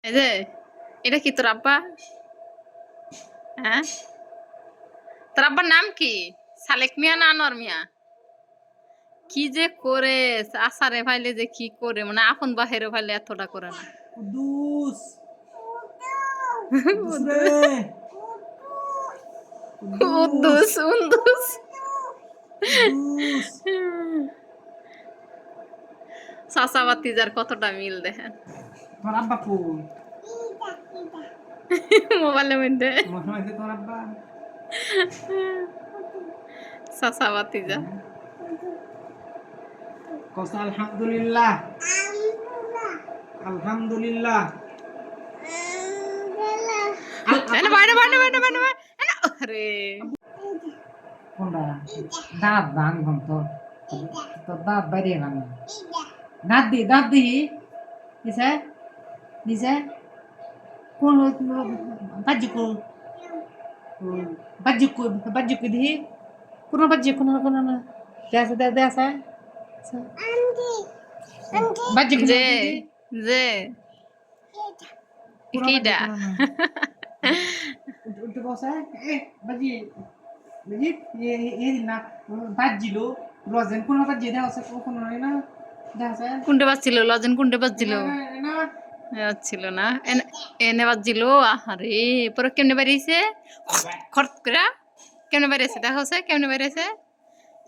এই যে এটা কি তোর আব্বা? হ্যাঁ, তোর আব্বার নাম কি? সালেক মিয়া না আনোয়ার মিয়া? কি যে করে আসারে ফাইলে যে কি করে, মানে আপন বাহিরে ফাইলে এতটা করে না। কুদ্দুস কুদ্দুস রে কুদ্দুস উদ্দুস উদ্দুস। কুদ্দুস চাচা বাতিজার কতটা মিল দেখেন তোর আব্বা কই? মোবাইলের মধ্যে। মনে হয় যে তোর আব্বা চাচা বাতিজা। কস আলহামদুলিল্লাহ আলহামদুলিল্লাহ এনে বাইরে বাইরে বাইরে বাইরে বাইরে। আরে কোনটা দাঁত ভাঙবো তোর তোর দাঁত বাইরে ভাঙবো দাঁত দি দিছে দিছে কোন বাজ্যকু দিহি কোন বাজ্য কোন না দেশে বাজ্যকু যে যে কিডা উল্টো বসে এ বাজি বাজি এ না বাজিলো রজেন কোন বাজি দেওয়া আছে কোন না দেওয়া আছে কোনটা বাজছিল? লজেন কোনটা বাজছিল? না ছিল না এনে বাজছিল। আরে পরে কেমনে বাড়িয়েছে খরচ করে? কেমনে বাড়িয়েছে দেখা হচ্ছে? কেমনে বাড়িয়েছে?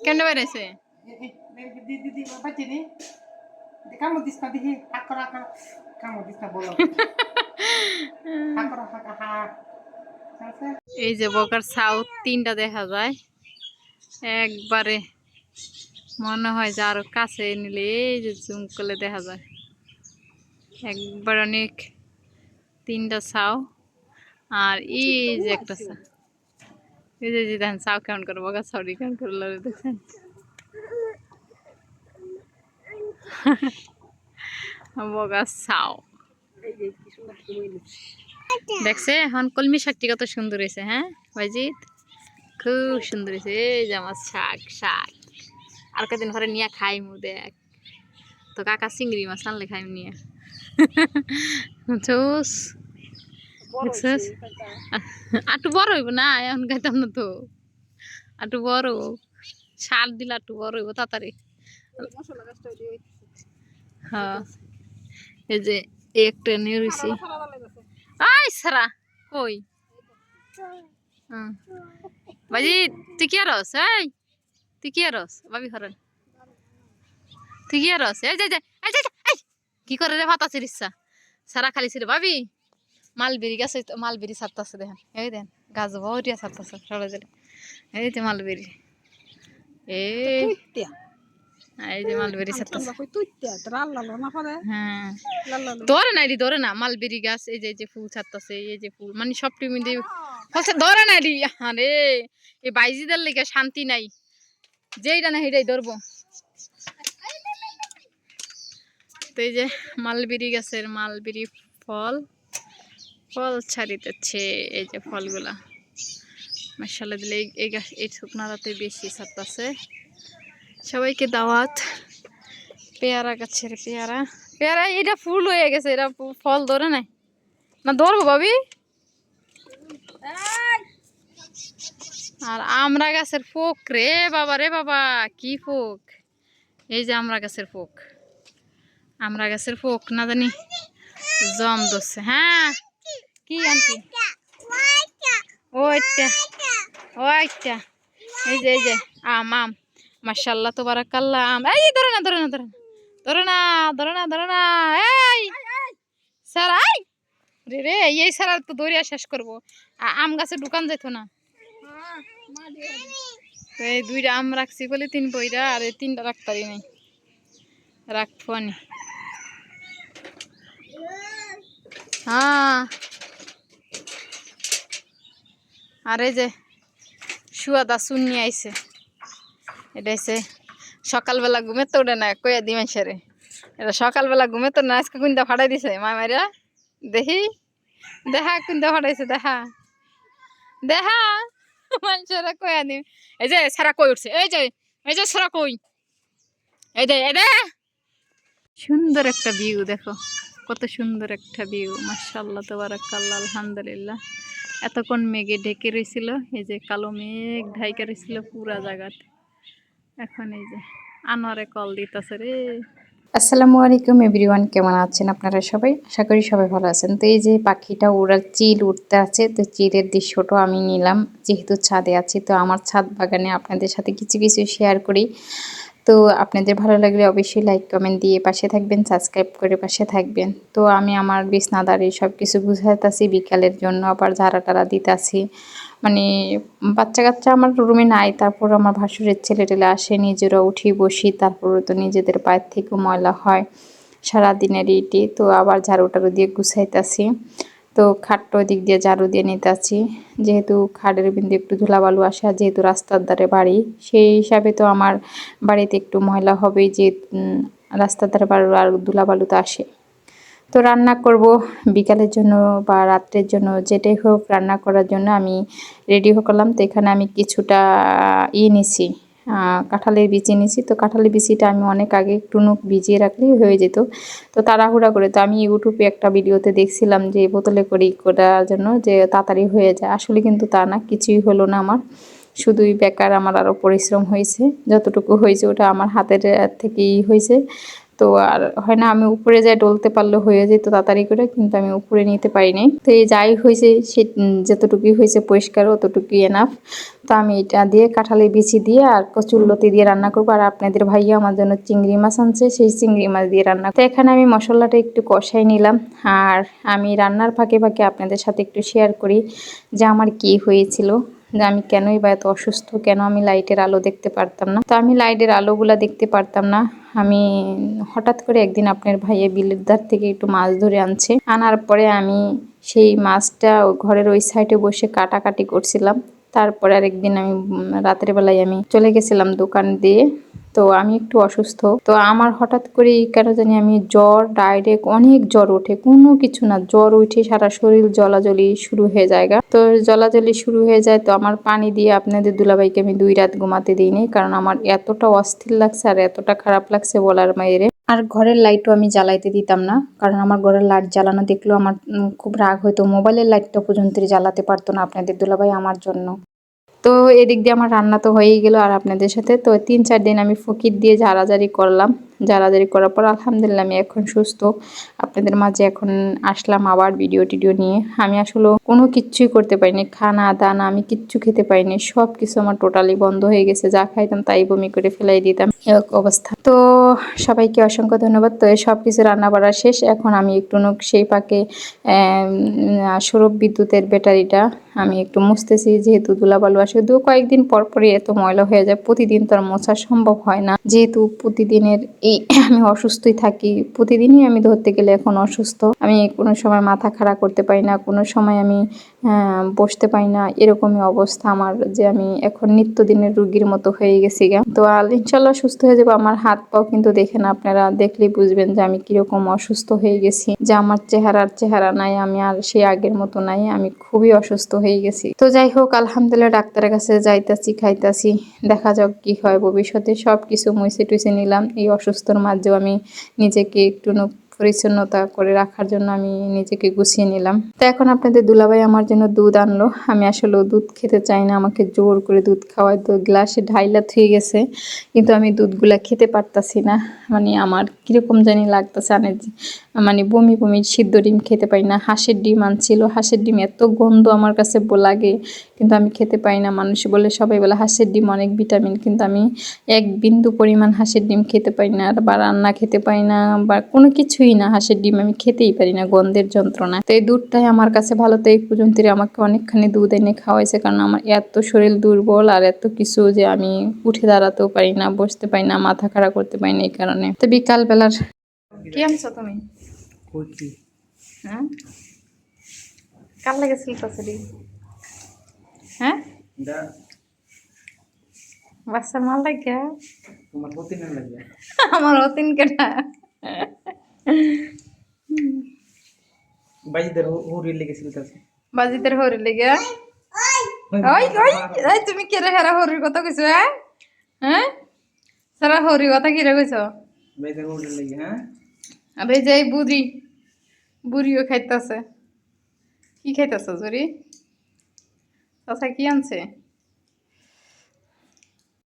কেমনে বাড়িয়েছে? দিদি বাজি নি কামো দিস না দিহি হাক করা কামো দিস না বলো হাক করা হাক এই যে বকার সাউথ তিনটা দেখা যায় একবারে, মনে হয় যে আরো কাছে নিলে এই যে জুম করলে দেখা যায় একবার অনেক তিনটা ছাও। আর এই যে একটা ছাও, এই যে দেখেন ছাও কেমন করে বকার ছাউরি কেমন করে লড়ে দেখছেন। বকার ছাও দেখছে এখন কলমি শাকটি কত সুন্দর হয়েছে। হ্যাঁ ভাইজিৎ খুব সুন্দর হয়েছে। এই যে আমার শাক শাক আর কদিন ঘরে নিয়ে খাইমু দেখ। তো কাকা চিংড়ি মাছ আনলে খাইম নিয়ে বুঝছস দেখছস। আটু বড় হইব না এখন খাইতাম না তো, আটু বড় সার দিলে আটু বড় হইব তাড়াতাড়ি। হ্যাঁ এই যে একটা নিয়ে রয়েছি। আই সারা কই বাজি তুই কি আরস? এই তুই কি আরস? ভাবি ঘরেন তুই কি আরস? এই যে কি করে রে ভাত আছে ইচ্ছা সারা খালি ছিল ভাবি মালবেরি গাছে মালবেরি ছাড়তেছে দেখেন। এই দেন গাছ ভরিয়া ছাড়তেছে সবাই দিলে। এই যে মালবেরি এই এই যে মালবেরি ছাড়তেছে। হ্যাঁ ধরে নাই রি ধরে না মালবেরি গাছ। এই যে ফুল ছাড়তেছে এই যে ফুল মানে সব টিমি দিয়ে ফলছে ধরে নাই রি। আরে এই বাইজিদের লেগে শান্তি নাই, যেইটা না সেটাই ধরবো। তো এই যে মালবেরি গাছের মালবেরি ফল ফল ছাড়িতেছে। এই যে ফলগুলা মাশাআল্লাহ দিলে এই গাছ এই শুকনাতে বেশি ছাড়তেছে। সবাইকে দাওয়াত। পেয়ারা গাছের পেয়ারা পেয়ারা এটা ফুল হয়ে গেছে, এটা ফল ধরে নাই না ধরবো ভাবি। আর আমরা গাছের ফোক রে বাবা রে বাবা কি ফোক। এই যে আমরা গাছের ফোক, আমরা গাছের ফোক না জানি জম ধরছে। হ্যাঁ কি আনটি ওইটা ওইটা এই যে আম আম মাশাআল্লাহ তাবারাকাল্লাহ আম। এই ধরে না ধরে না ধরে না ধরে না ধরে না ধরে না এই স্যার আই রে রে এই স্যার তো দৌড়িয়া শেষ করবো। আম গাছে ঢুকান যেত না। তো এই দুইটা আম রাখছি বলে তিন বইরা আর এই তিনটা রাখতারি নাই রাখবো নি। হ্যাঁ আর এই যে শুয়াদা শুনি আইছে। এটা হচ্ছে সকালবেলা ঘুমে তো ওঠে না কয়া দি মানুষেরে। এটা সকালবেলা ঘুমে তো না আজকে কুন্দা ফাটাই দিছে মামাইরা। দেখি দেখা কুন্দা ফাটাইছে দেখা দেখা মানুষেরা কয়া দি। এই যে সারা কই উঠছে এই যে সারা কই এই দে সুন্দর একটা ভিউ দেখো কত সুন্দর একটা ভিউ, মাশাআল্লাহ তাবারাকাল্লাহ, আলহামদুলিল্লাহ। এতক্ষণ মেঘে ঢেকে রয়েছিল, এই যে কালো মেঘ ঢাইকা রয়েছিল পুরা জায়গাতে। এখন এই যে আনোয়ারে কল দিতেছে রে। আসসালামু আলাইকুম এভরিওয়ান, কেমন আছেন আপনারা সবাই? আশা করি সবাই ভালো আছেন। তো এই যে পাখিটা ওরা চিল উঠতে আছে, তো চিলের দৃশ্যটাও আমি নিলাম, যেহেতু ছাদে আছি। তো আমার ছাদ বাগানে আপনাদের সাথে কিছু কিছু শেয়ার করি। তো আপনাদের ভালো লাগলে অবশ্যই লাইক কমেন্ট দিয়ে পাশে থাকবেন, সাবস্ক্রাইব করে পাশে থাকবেন। তো আমি আমার বিছনাদারি সব কিছু গুছাইতেছি বিকালের জন্য, আবার ঝাড়া টাড়া দিতেছি। মানে বাচ্চা কাচ্চা আমার রুমে নাই, তারপর আমার ভাসুরের ছেলে টেলে আসে, নিজেরা উঠি বসি, তারপরে তো নিজেদের পায়ের থেকেও ময়লা হয় সারাদিনের ইটি। তো আবার ঝাড়ু টাড়ু দিয়ে গুছাইতেছি। তো খাটটা ওই দিক দিয়ে ঝাড়ু দিয়ে নিতেছি, যেহেতু খাটের বিন্দু একটু ধুলাবালু আসে, আর যেহেতু রাস্তার ধারে বাড়ি, সেই হিসাবে তো আমার বাড়িতে একটু ময়লা হবেই, যে রাস্তার ধারে বাড়ি আর ধুলাবালু তো আসে। তো রান্না করব বিকালের জন্য বা রাত্রের জন্য, যেটাই হোক রান্না করার জন্য আমি রেডি করলাম। তো এখানে আমি কিছুটা নিছি, কাঁঠালের বিচি নিছি। তো কাঁঠালের বিচিটা আমি অনেক আগে একটু ভিজিয়ে রাখলেই হয়ে যেত, তো তাড়াহুড়া করে। তো আমি ইউটিউবে একটা ভিডিওতে দেখছিলাম যে বোতলে করে করার জন্য যে তাড়াতাড়ি হয়ে যায়, আসলে কিন্তু তা না, কিছুই হলো না আমার, শুধুই বেকার আমার আরও পরিশ্রম হয়েছে। যতটুকু হয়েছে ওটা আমার হাতের থেকেই হয়েছে। তো আর হয় না, আমি উপরে যাই ডলতে পারলে হয়ে যেত তাড়াতাড়ি করে, কিন্তু আমি উপরে নিতে পারিনি। তো এই যাই হয়েছে সে যতটুকুই হয়েছে পরিষ্কার, অতটুকুই এনাফ। তো আমি এটা দিয়ে কাঁঠালের বিচি দিয়ে আর কচুরলতি দিয়ে রান্না করবো। আর আপনাদের ভাইয়া আমার জন্য চিংড়ি মাছ আনছে, সেই চিংড়ি মাছ দিয়ে রান্না। তো এখানে আমি মশলাটা একটু কষাই নিলাম, আর আমি রান্নার ফাঁকে ফাঁকে আপনাদের সাথে একটু শেয়ার করি যে আমার কি হয়েছিল, যে আমি কেনই বা এত অসুস্থ, কেন আমি লাইটের আলো দেখতে পারতাম না। তো আমি লাইটের আলোগুলা দেখতে পারতাম না। আমি হঠাৎ করে একদিন আপনার ভাইয়া বিলের ধার থেকে একটু মাছ ধরে আনছে, আনার পরে আমি সেই মাছটা ঘরের ওই সাইডে বসে কাটাকাটি করছিলাম। তারপরে আরেকদিন আমি রাতের বেলায় আমি চলে গেছিলাম দোকান দিয়ে। তো আমি একটু অসুস্থ, তো আমার হঠাৎ করে কেন জানি আমি জ্বর, ডাইরেক্ট অনেক জ্বর ওঠে, কোনো কিছু না, জ্বর উঠে সারা শরীর জ্বলাজ্বলি শুরু হয়ে যায়। তো জ্বলাজ্বলি শুরু হয়ে যায়, তো আমার পানি দিয়ে আপনাদের দুলাভাইকে আমি 2 রাত ঘুমাতে দিইনি, কারণ আমার এতটা অস্থির লাগছে আর এতটা খারাপ লাগছে বলার বাইরে। আর ঘরের লাইটও আমি জ্বালাইতে দিতাম না, কারণ আমার ঘরের লাইট জ্বালানো দেখলেও আমার খুব রাগ হইতো। মোবাইলের লাইটটা পর্যন্ত জ্বালাতে পারতো না আপনাদের দুলাভাই আমার জন্য। তো এদিক দিয়ে আমার রান্না তো হয়েই গেল, আর আপনাদের সাথে তো 3-4 দিন আমি ফকির দিয়ে ঝাড়াঝাড়ি করলাম। ঝাড়াঝাড়ি করার পর আলহামদুলিল্লাহ আমি এখন সুস্থ। আপনাদের মাঝে এখন আসলাম আবার ভিডিও টিডিও নিয়ে। আমি আসলে কোনো কিচ্ছুই করতে পারিনি, খানা দানা আমি কিচ্ছু খেতে পারিনি, সব কিছু আমার টোটালি বন্ধ হয়ে গেছে, যা খাইতাম তাই বমি করে ফেলাই দিতাম, এরকম অবস্থা। তো সবাইকে অসংখ্য ধন্যবাদ। তো সব কিছু রান্না বাড়া শেষ, এখন আমি একটু সেই পাকে সৌর বিদ্যুতের ব্যাটারিটা আমি একটু মুছতেছি, যেহেতু ধুলাবালু আসে কয়েকদিন পর পরই এত ময়লা হয়ে যায়, প্রতিদিন তো আর মোছা সম্ভব হয় না, যেহেতু প্রতিদিনের এই আমি অসুস্থই থাকি, প্রতিদিনই আমি ধরতে গেলে এখন অসুস্থ। আমি কোনো সময় মাথা খাড়া করতে পারি না, কোনো সময় আমি বসতে পারি না, এরকমই অবস্থা আমার, যে আমি এখন নিত্যদিনের রুগীর মতো হয়ে গেছি গা। তো ইনশাল্লাহ সুস্থ হয়ে যাবো। আমার হাত পাও কিন্তু দেখেন, আপনারা দেখলেই বুঝবেন যে আমি কিরকম অসুস্থ হয়ে গেছি, যে আমার চেহারা নাই, আমি আর সেই আগের মতো নাই, আমি খুবই অসুস্থ হয়ে গেছি। তো যাই হোক আলহামদুলিল্লাহ ডাক্তারের কাছে যাইতাছি, খাইতাছি, দেখা যাক কি হয় ভবিষ্যতে। সব কিছু মুছে টুছে নিলাম, এই অসুস্থর মাঝেও আমি নিজেকে একটু পরিচ্ছন্নতা করে রাখার জন্য আমি নিজেকে গুছিয়ে নিলাম। তো এখন আপনাদের দুলাভাই আমার জন্য দুধ আনলো। আমি আসলে দুধ খেতে চাই না, আমাকে জোর করে দুধ খাওয়ায়, তো গ্লাসে ঢাইলা থুয়ে গেছে, কিন্তু আমি দুধগুলা খেতে পারতাছি না। মানে আমার কিরকম জানি লাগতেছে, মানে বমি বমি, সিদ্ধ ডিম খেতে পারি না। হাঁসের ডিম আনছিল, হাঁসের ডিম এত গন্ধ আমার কাছে লাগে, কিন্তু আমি খেতে পারি না। মানুষ বলে, সবাই বলে হাঁসের ডিম অনেক ভিটামিন, কিন্তু আমি এক বিন্দু পরিমাণ হাঁসের ডিম খেতে পারি না, বা রান্না খেতে পারি না, বা কোনো কিছুই না। হাঁসের ডিম আমি খেতেই পারি না, গন্ধের যন্ত্রণা। তো এই দুধটাই আমার কাছে ভালো। তো এই পর্যন্ত আমাকে অনেকখানি দুধ এনে খাওয়াইছে, কারণ আমার এত শরীর দুর্বল আর এত কিছু, যে আমি উঠে দাঁড়াতেও পারি না, বসতে পারি না, মাথা খাড়া করতে পারি না, এই কারণে। তো বিকাল বেলার কি আনছো তুমি? হ্যাঁ, কার লাগে সিলতাছি? হ্যাঁ, বাচ্চার মাল লাগে, আমার অতিন কেটা বাজিদের হরি লেগে। ওই ওই এই তুমি কে রে হেরা হরির কথা কইছো? হ্যাঁ সারা হরির কথা কি রে কইছো? আরে যে বুড়ি বুড়িও খাইতেছে। কি খাইতেছ জুরি? চাচা কি আনছে?